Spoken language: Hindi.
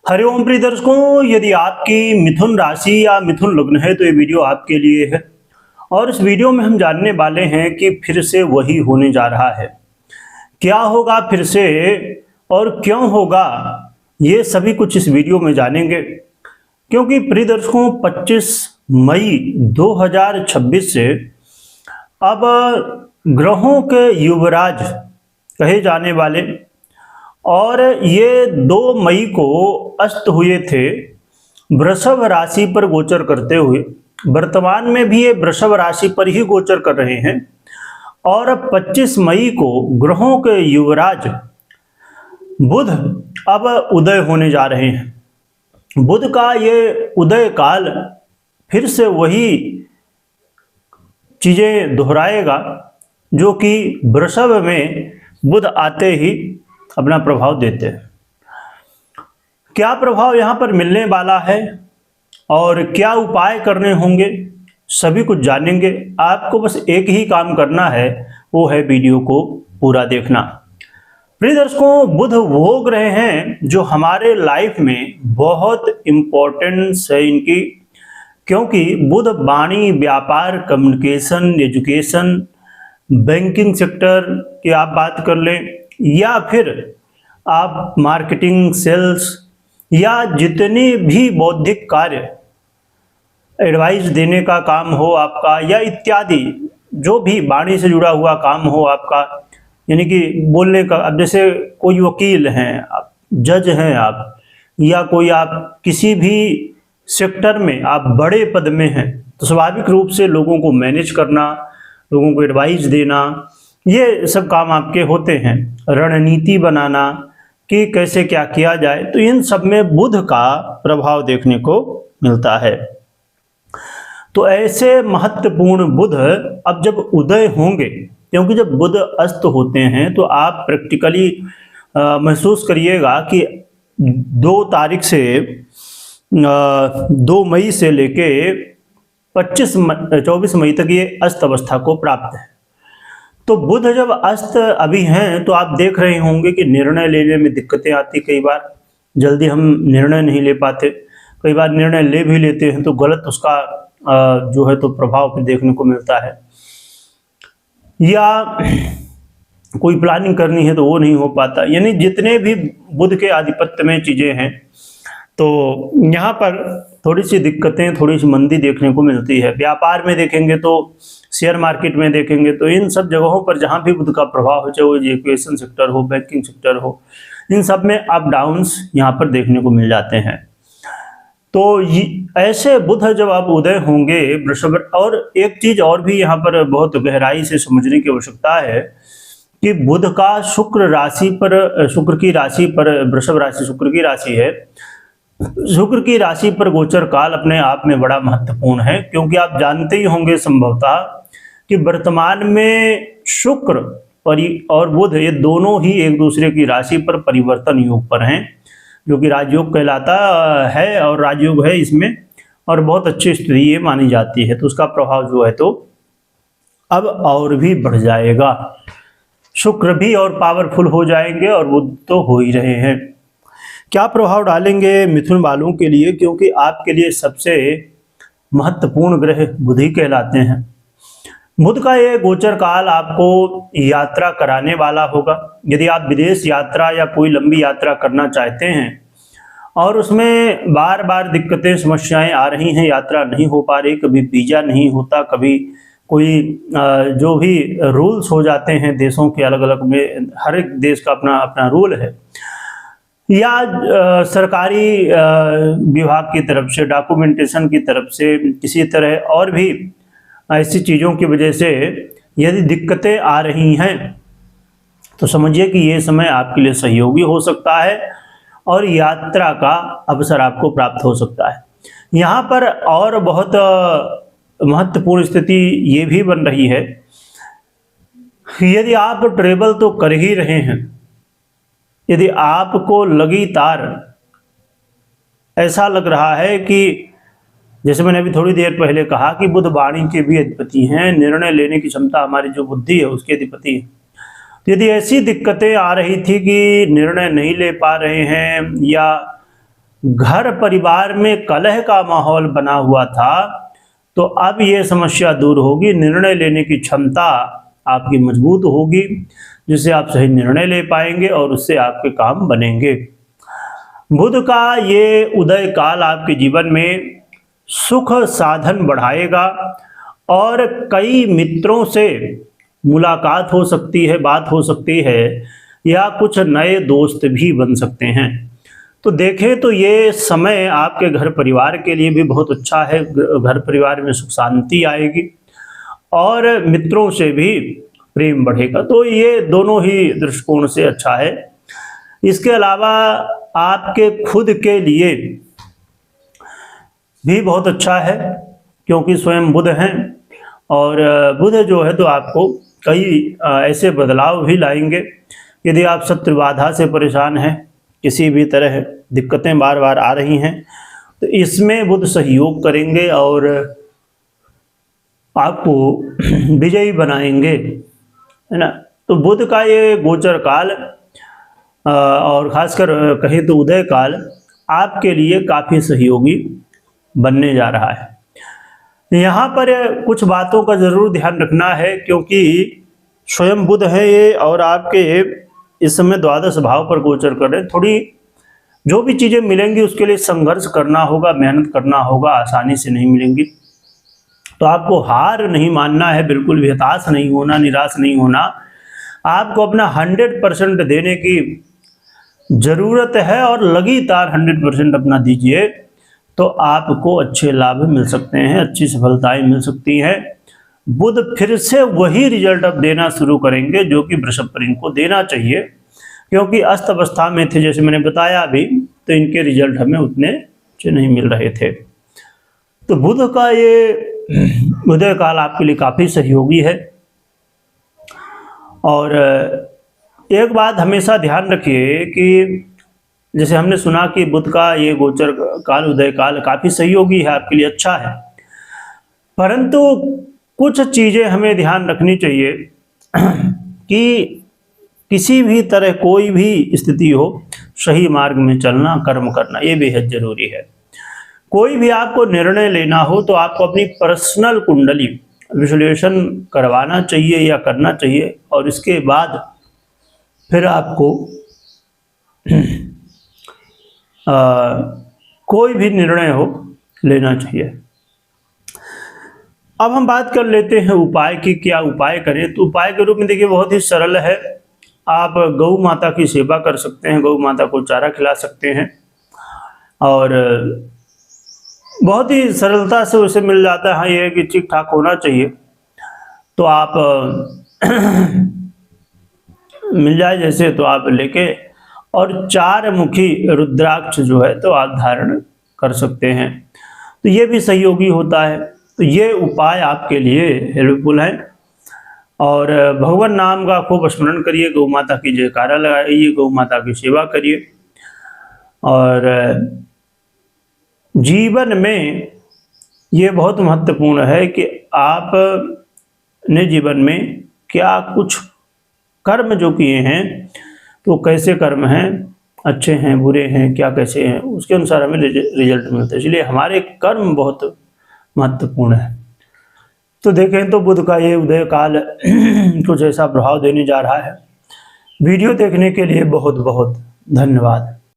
हरिओम प्रिय दर्शकों, यदि आपकी मिथुन राशि या मिथुन लग्न है तो ये वीडियो आपके लिए है। और इस वीडियो में हम जानने वाले हैं कि फिर से वही होने जा रहा है। क्या होगा फिर से और क्यों होगा, ये सभी कुछ इस वीडियो में जानेंगे। क्योंकि प्रिय दर्शकों, 25 मई 2026 से अब ग्रहों के युवराज कहे जाने वाले और ये 2 मई को अस्त हुए थे वृषभ राशि पर गोचर करते हुए। वर्तमान में भी ये वृषभ राशि पर ही गोचर कर रहे हैं और 25 मई को ग्रहों के युवराज बुध अब उदय होने जा रहे हैं। बुध का ये उदय काल फिर से वही चीजें दोहराएगा जो कि वृषभ में बुध आते ही अपना प्रभाव देते हैं। क्या प्रभाव यहां पर मिलने वाला है और क्या उपाय करने होंगे, सभी कुछ जानेंगे। आपको बस एक ही काम करना है, वो है वीडियो को पूरा देखना। प्रिय दर्शकों, बुध वो ग्रह हैं जो हमारे लाइफ में बहुत इंपॉर्टेंस है इनकी, क्योंकि बुध वाणी, व्यापार, कम्युनिकेशन, एजुकेशन, बैंकिंग सेक्टर की आप बात कर लें या फिर आप मार्केटिंग, सेल्स या जितने भी बौद्धिक कार्य, एडवाइस देने का काम हो आपका या इत्यादि जो भी वाणी से जुड़ा हुआ काम हो आपका, यानी कि बोलने का। अब जैसे कोई वकील हैं आप, जज हैं आप, या कोई आप किसी भी सेक्टर में आप बड़े पद में हैं, तो स्वाभाविक रूप से लोगों को मैनेज करना, लोगों को एडवाइस देना, ये सब काम आपके होते हैं। रणनीति बनाना कि कैसे क्या किया जाए, तो इन सब में बुध का प्रभाव देखने को मिलता है। तो ऐसे महत्वपूर्ण बुध अब जब उदय होंगे, क्योंकि जब बुध अस्त होते हैं तो आप प्रैक्टिकली महसूस करिएगा कि 2 तारीख से 2 मई से लेके 24 मई तक ये अस्त अवस्था को प्राप्त है। तो बुध जब अस्त अभी हैं तो आप देख रहे होंगे कि निर्णय लेने में दिक्कतें आती, कई बार जल्दी हम निर्णय नहीं ले पाते, कई बार निर्णय ले भी लेते हैं तो गलत उसका जो है तो प्रभाव भी देखने को मिलता है, या कोई प्लानिंग करनी है तो वो नहीं हो पाता। यानी जितने भी बुध के आधिपत्य में चीजें हैं, तो यहाँ पर थोड़ी सी दिक्कतें, थोड़ी सी मंदी देखने को मिलती है। व्यापार में देखेंगे तो, शेयर मार्केट में देखेंगे तो, इन सब जगहों पर जहाँ भी बुध का प्रभाव हो, चाहे वो एजुकेशन सेक्टर हो, बैंकिंग सेक्टर हो, इन सब में अप डाउन्स यहाँ पर देखने को मिल जाते हैं। तो ऐसे बुध जब आप उदय होंगे वृषभ, और एक चीज और भी यहाँ पर बहुत गहराई से समझने की आवश्यकता है कि बुध का शुक्र राशि पर, शुक्र की राशि पर, वृषभ राशि शुक्र की राशि है, शुक्र की राशि पर गोचर काल अपने आप में बड़ा महत्वपूर्ण है। क्योंकि आप जानते ही होंगे संभवतः कि वर्तमान में शुक्र और बुध ये दोनों ही एक दूसरे की राशि पर परिवर्तन योग पर हैं, जो कि राजयोग कहलाता है और राजयोग है इसमें, और बहुत अच्छी स्थिति ये मानी जाती है। तो उसका प्रभाव जो है तो अब और भी बढ़ जाएगा। शुक्र भी और पावरफुल हो जाएंगे और बुध तो हो ही रहे हैं। क्या प्रभाव डालेंगे मिथुन वालों के लिए, क्योंकि आपके लिए सबसे महत्वपूर्ण ग्रह बुध ही कहलाते हैं। बुध का ये गोचर काल आपको यात्रा कराने वाला होगा। यदि आप विदेश यात्रा या कोई लंबी यात्रा करना चाहते हैं और उसमें बार बार दिक्कतें, समस्याएं आ रही हैं, यात्रा नहीं हो पा रही, कभी वीजा नहीं होता, कभी कोई जो भी रूल्स हो जाते हैं देशों के अलग अलग में, हर एक देश का अपना अपना रूल है, या सरकारी विभाग की तरफ से, डॉक्यूमेंटेशन की तरफ से, किसी तरह और भी ऐसी चीज़ों की वजह से यदि दिक्कतें आ रही हैं, तो समझिए कि ये समय आपके लिए सहयोगी हो सकता है और यात्रा का अवसर आपको प्राप्त हो सकता है। यहाँ पर और बहुत महत्वपूर्ण स्थिति ये भी बन रही है, यदि आप ट्रेवल तो कर ही रहे हैं, यदि आपको लगातार ऐसा लग रहा है कि, जैसे मैंने अभी थोड़ी देर पहले कहा कि बुध वाणी के भी अधिपति हैं, निर्णय लेने की क्षमता हमारी जो बुद्धि है उसके अधिपति है, यदि ऐसी दिक्कतें आ रही थी कि निर्णय नहीं ले पा रहे हैं या घर परिवार में कलह का माहौल बना हुआ था, तो अब ये समस्या दूर होगी। निर्णय लेने की क्षमता आपकी मजबूत होगी, जिससे आप सही निर्णय ले पाएंगे और उससे आपके काम बनेंगे। बुध का ये उदय काल आपके जीवन में सुख साधन बढ़ाएगा और कई मित्रों से मुलाकात हो सकती है, बात हो सकती है, या कुछ नए दोस्त भी बन सकते हैं। तो देखें तो ये समय आपके घर परिवार के लिए भी बहुत अच्छा है। घर परिवार में सुख शांति आएगी और मित्रों से भी प्रेम बढ़ेगा। तो ये दोनों ही दृष्टिकोण से अच्छा है। इसके अलावा आपके खुद के लिए भी बहुत अच्छा है, क्योंकि स्वयं बुध हैं और बुध जो है तो आपको कई ऐसे बदलाव भी लाएंगे। यदि आप शत्रु बाधा से परेशान हैं, किसी भी तरह दिक्कतें बार बार आ रही हैं, तो इसमें बुध सहयोग करेंगे और आपको विजयी बनाएंगे, है ना। तो बुध का ये गोचर काल और खासकर कहें तो उदय काल आपके लिए काफ़ी सहयोगी बनने जा रहा है। यहाँ पर कुछ बातों का ज़रूर ध्यान रखना है, क्योंकि स्वयं बुध है ये और आपके इस समय द्वादश भाव पर गोचर कर रहे हैं। थोड़ी जो भी चीज़ें मिलेंगी उसके लिए संघर्ष करना होगा, मेहनत करना होगा, आसानी से नहीं मिलेंगी। तो आपको हार नहीं मानना है, बिल्कुल भी हताश नहीं होना, निराश नहीं होना। आपको अपना 100% देने की ज़रूरत है और लगातार 100% अपना दीजिए, तो आपको अच्छे लाभ मिल सकते हैं, अच्छी सफलताएं मिल सकती हैं। बुध फिर से वही रिजल्ट अब देना शुरू करेंगे जो कि वृषभ पर इनको देना चाहिए, क्योंकि अस्त अवस्था में थे, जैसे मैंने बताया अभी, तो इनके रिजल्ट हमें उतने अच्छे नहीं मिल रहे थे। तो बुध का ये उदय काल आपके लिए काफ़ी सहयोगी है। और एक बात हमेशा ध्यान रखिए कि जैसे हमने सुना कि बुध का ये गोचर काल, उदय काल काफ़ी सहयोगी है, आपके लिए अच्छा है, परंतु कुछ चीज़ें हमें ध्यान रखनी चाहिए कि किसी भी तरह कोई भी स्थिति हो, सही मार्ग में चलना, कर्म करना, ये बेहद ज़रूरी है। कोई भी आपको निर्णय लेना हो तो आपको अपनी पर्सनल कुंडली विश्लेषण करवाना चाहिए या करना चाहिए, और इसके बाद फिर आपको कोई भी निर्णय हो लेना चाहिए। अब हम बात कर लेते हैं उपाय की, क्या उपाय करें। तो उपाय के रूप में देखिए बहुत ही सरल है। आप गौ माता की सेवा कर सकते हैं, गौ माता को चारा खिला सकते हैं, और बहुत ही सरलता से उसे मिल जाता है। हाँ, ये है कि ठीक ठाक होना चाहिए, तो आप मिल जाए जैसे, तो आप लेके और 4 मुखी रुद्राक्ष जो है तो आप धारण कर सकते हैं, तो ये भी सहयोगी होता है। तो ये उपाय आपके लिए हेल्पफुल है। और भगवान नाम का खूब स्मरण करिए, गौ माता की जयकारा लगाइए, गौ माता की सेवा करिए, और जीवन में ये बहुत महत्वपूर्ण है कि आप ने जीवन में क्या कुछ कर्म जो किए हैं, तो कैसे कर्म हैं, अच्छे हैं, बुरे हैं, क्या कैसे हैं, उसके अनुसार हमें रिजल्ट मिलता है। इसलिए हमारे कर्म बहुत महत्वपूर्ण है। तो देखें तो बुध का ये उदय काल कुछ ऐसा प्रभाव देने जा रहा है। वीडियो देखने के लिए बहुत बहुत धन्यवाद।